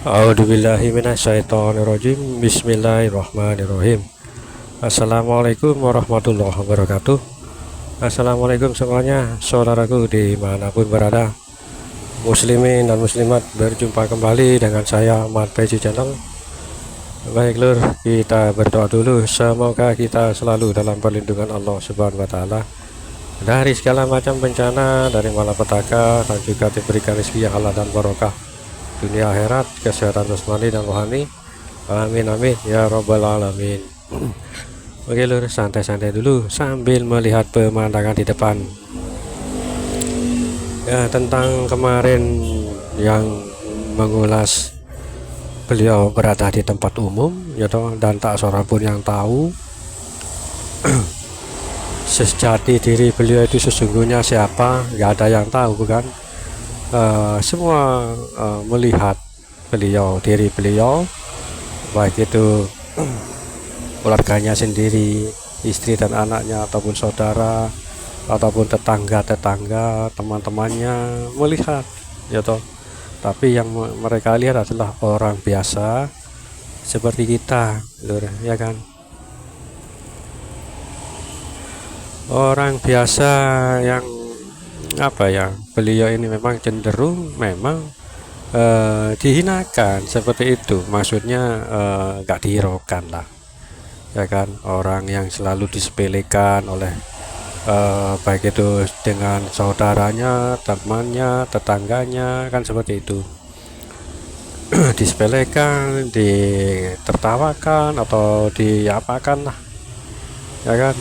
A'udzubillahi minasyaitonirrajim. Bismillahirrahmanirrahim. Assalamualaikum warahmatullahi wabarakatuh. Assalamualaikum semuanya, saudaraku dimanapun berada, muslimin dan muslimat. Berjumpa kembali dengan saya Ahmad Peji Channel. Baik lur, kita berdoa dulu. Semoga kita selalu dalam perlindungan Allah Subhanahu wa Ta'ala dari segala macam bencana, dari malapetaka, dan juga diberikan rezeki yang halal dan barokah dunia akhirat, kesehatan jasmani dan rohani. Amin amin ya robbal alamin. Oke lur, santai-santai dulu sambil melihat pemandangan di depan. Ya, tentang kemarin yang mengulas beliau berada di tempat umum ya toh, dan tak seorang pun yang tahu sejati diri beliau itu sesungguhnya siapa, nggak ada yang tahu, bukan? Semua melihat beliau, diri beliau, baik itu keluarganya sendiri, istri dan anaknya, ataupun saudara, ataupun tetangga-tetangga, teman-temannya melihat ya toh. Tapi yang mereka lihat adalah orang biasa seperti kita, lur, ya kan? Orang biasa yang apa ya, beliau ini memang cenderung memang dihinakan seperti itu, maksudnya nggak dihiraukan lah, ya kan? Orang yang selalu disepelekan oleh baik itu dengan saudaranya, temannya, tetangganya, kan seperti itu. Disepelekan, ditertawakan atau diapakan lah, ya kan?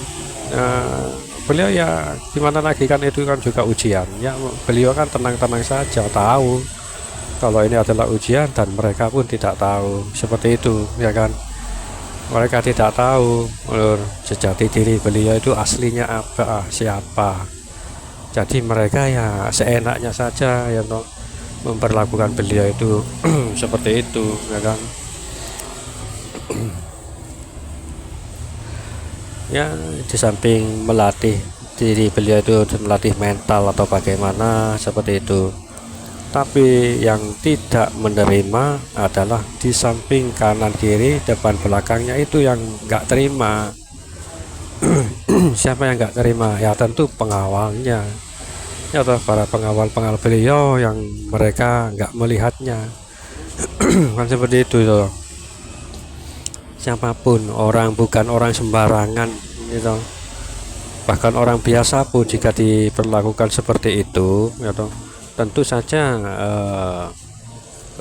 Beliau ya gimana lagi, kan itu kan juga ujian ya. Beliau kan tenang-tenang saja, tahu kalau ini adalah ujian, dan mereka pun tidak tahu seperti itu, ya kan? Mereka tidak tahu sejati diri beliau itu aslinya apa, siapa. Jadi mereka ya seenaknya saja ya toh, memperlakukan beliau itu seperti itu, ya kan? Ya, di samping melatih diri beliau itu, melatih mental atau bagaimana seperti itu, tapi yang tidak menerima adalah di samping kanan kiri depan belakangnya itu yang nggak terima. Siapa yang nggak terima? Ya tentu pengawalnya, ya toh, para pengawal beliau yang mereka nggak melihatnya. Kan seperti itu toh. Siapapun orang, bukan orang sembarangan gitu. Bahkan orang biasa pun jika diperlakukan seperti itu ya toh, tentu saja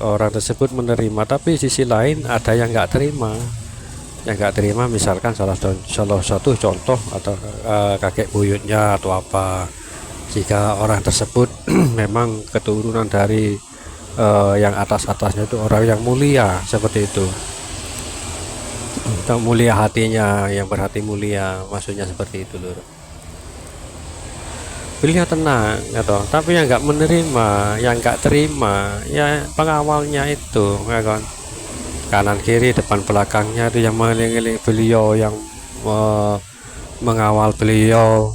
orang tersebut menerima. Tapi sisi lain ada yang nggak terima. Yang nggak terima misalkan salah satu contoh atau kakek buyutnya atau apa, jika orang tersebut memang keturunan dari yang atasnya itu orang yang mulia seperti itu, mulia hatinya, yang berhati mulia, maksudnya seperti itu lur. Beliau tenang ya toh, tapi yang nggak menerima, yang nggak terima ya pengawalnya itu, ya kan? Kanan kiri depan belakangnya itu yang mengelilingi beliau, yang mengawal beliau,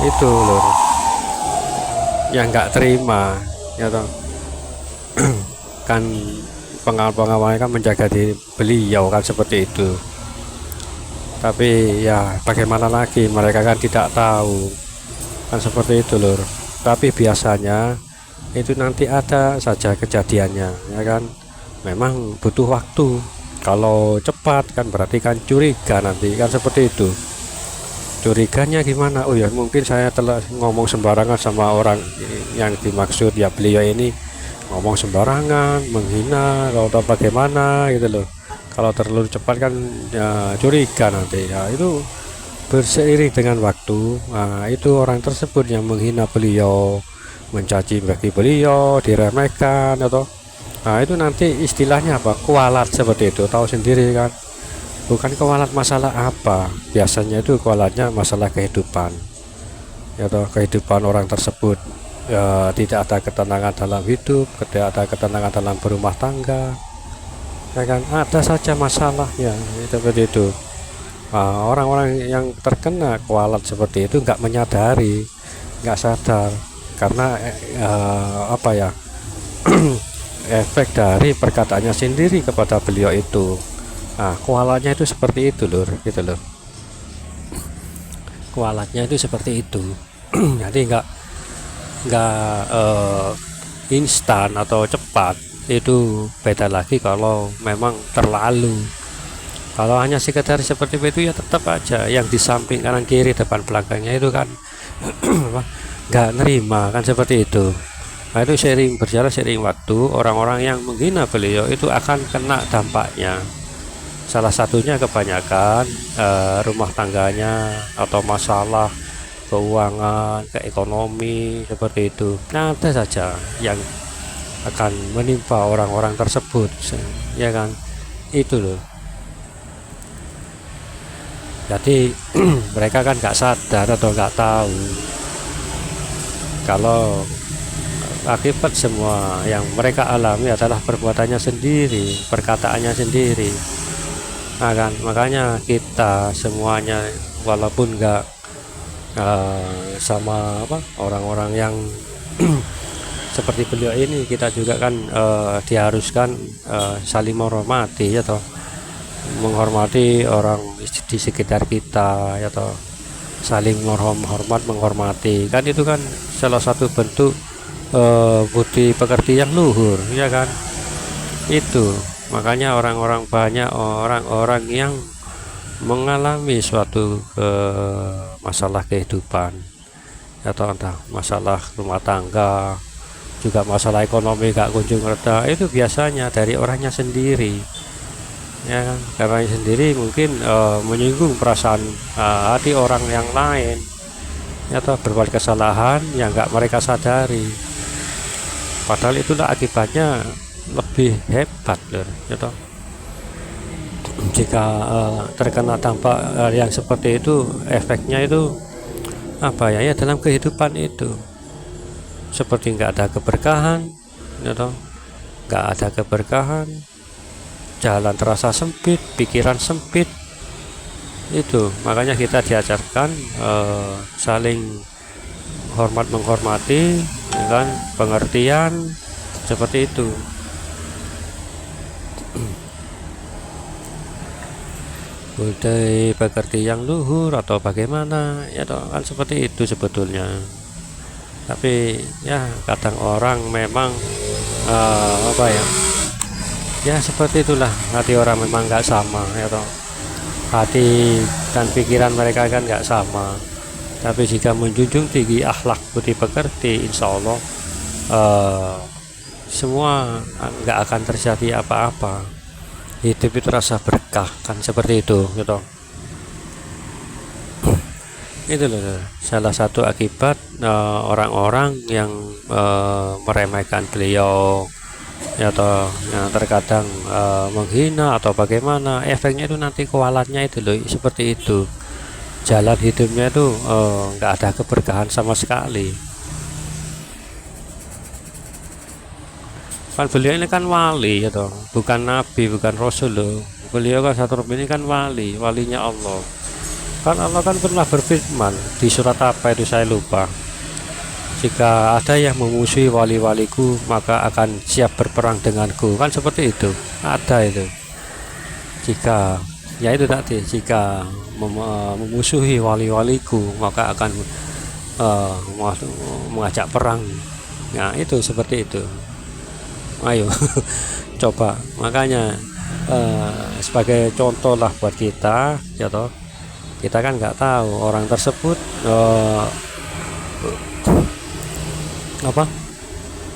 itu lur, yang nggak terima ya toh. Kan pengawal-pengawalnya kan menjaga diri beliau, kan seperti itu. Tapi ya bagaimana lagi, mereka kan tidak tahu, kan seperti itu lur. Tapi biasanya itu nanti ada saja kejadiannya, ya kan? Memang butuh waktu. Kalau cepat kan berarti kan curiga nanti, kan seperti itu. Curiganya gimana? Oh ya, mungkin saya telah ngomong sembarangan sama orang yang dimaksud, ya beliau ini ngomong sembarangan, menghina atau bagaimana gitu loh. Kalau terlalu cepat kan ya curiga nanti, ya itu berseiring dengan waktu. Nah, itu orang tersebut yang menghina beliau, mencaci maki beliau, diremehkan atau itu nanti istilahnya apa, kualat seperti itu, tahu sendiri kan? Bukan kualat masalah apa, biasanya itu kualatnya masalah kehidupan ya toh, kehidupan orang tersebut. Ya, tidak ada ketenangan dalam hidup, tidak ada ketenangan dalam berumah tangga, ya kan? Ada saja masalahnya seperti itu. Orang-orang yang terkena kualat seperti itu nggak menyadari, nggak sadar, karena apa ya efek dari perkataannya sendiri kepada beliau itu. Nah, kualatnya itu seperti itu lur, gitu loh. Kualatnya itu seperti itu. Jadi nggak instan atau cepat, itu beda lagi kalau memang terlalu. Kalau hanya sekedar seperti itu ya tetap aja yang di samping kanan kiri depan belakangnya itu kan nggak nerima kan seperti itu. Nah, itu berjalan sering waktu, orang-orang yang menghina beliau itu akan kena dampaknya. Salah satunya kebanyakan rumah tangganya atau masalah keuangan, ke ekonomi seperti itu. Nah, ada saja yang akan menimpa orang-orang tersebut, ya kan? Itu loh. Jadi mereka kan nggak sadar atau nggak tahu kalau akibat semua yang mereka alami adalah perbuatannya sendiri, perkataannya sendiri. Nah, kan makanya kita semuanya walaupun nggak sama orang-orang yang seperti beliau ini, kita juga kan diharuskan saling menghormati ya toh, menghormati orang di sekitar kita ya toh, saling menghormati kan, itu kan salah satu bentuk budi pekerti yang luhur ya kan. Itu makanya banyak orang-orang yang mengalami suatu masalah kehidupan atau entah masalah rumah tangga, juga masalah ekonomi gak kunjung reda, itu biasanya dari orangnya sendiri ya kan, karena sendiri mungkin menyinggung perasaan hati orang yang lain atau berbuat kesalahan yang gak mereka sadari, padahal itulah akibatnya lebih hebat loh ya toh. Jika terkena dampak yang seperti itu, efeknya itu apa ya, dalam kehidupan itu seperti nggak ada keberkahan ya toh, nggak ada keberkahan, jalan terasa sempit, pikiran sempit. Itu makanya kita diajarkan saling menghormati ya kan, pengertian seperti itu. Budaya pekerti yang luhur atau bagaimana ya toh, kan seperti itu sebetulnya. Tapi ya kadang orang memang ya seperti itulah, hati orang memang nggak sama ya toh, hati dan pikiran mereka kan nggak sama. Tapi jika menjunjung tinggi akhlak budi pekerti, insya Allah semua nggak akan terjadi apa-apa. Hidup itu rasa berkah kan seperti itu gitu. Itu loh salah satu akibat orang-orang yang meremehkan beliau ya, atau yang terkadang menghina atau bagaimana, efeknya itu nanti kualatnya itu loh seperti itu. Jalan hidupnya itu nggak ada keberkahan sama sekali. Kan beliau ini kan wali ya toh, bukan nabi, bukan rasul loh. Beliau kan satu ini kan walinya Allah. Kan Allah kan pernah berfirman di surat apa itu saya lupa, jika ada yang memusuhi wali-waliku maka akan siap berperang denganku, kan seperti itu. Ada itu, jika ya itu tadi, jika memusuhi wali-waliku maka akan mengajak perang. Nah itu seperti itu. Ayo coba, makanya sebagai contoh lah buat kita ya toh, kita kan nggak tahu orang tersebut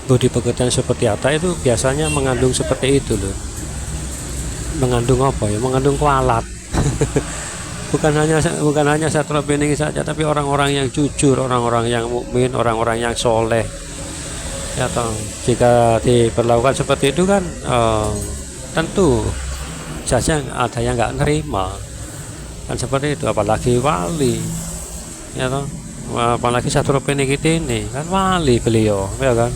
budi pekerjaan seperti apa, itu biasanya mengandung seperti itu loh, mengandung apa ya, mengandung kualat. bukan hanya satu ini saja, tapi orang-orang yang jujur, orang-orang yang mukmin, orang-orang yang soleh ya toh. Jika diperlakukan seperti itu kan tentu saja ada yang nggak nerima kan seperti itu, apalagi wali ya toh, apalagi satu ini kita ini kan wali beliau ya kan.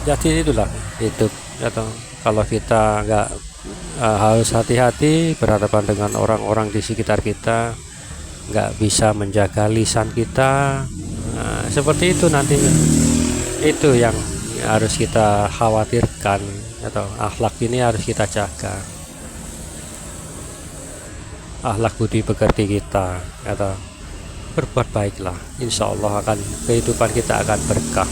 Jadi itulah hidup ya toh, kalau kita nggak harus hati-hati berhadapan dengan orang-orang di sekitar kita, nggak bisa menjaga lisan kita. Nah, seperti itu nantinya. Itu yang harus kita khawatirkan, atau akhlak ini harus kita jaga, akhlak budi pekerti kita, atau berbuat baiklah, insya Allah akan kehidupan kita akan berkah,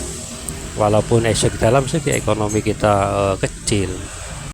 walaupun dalam segi ekonomi kita kecil,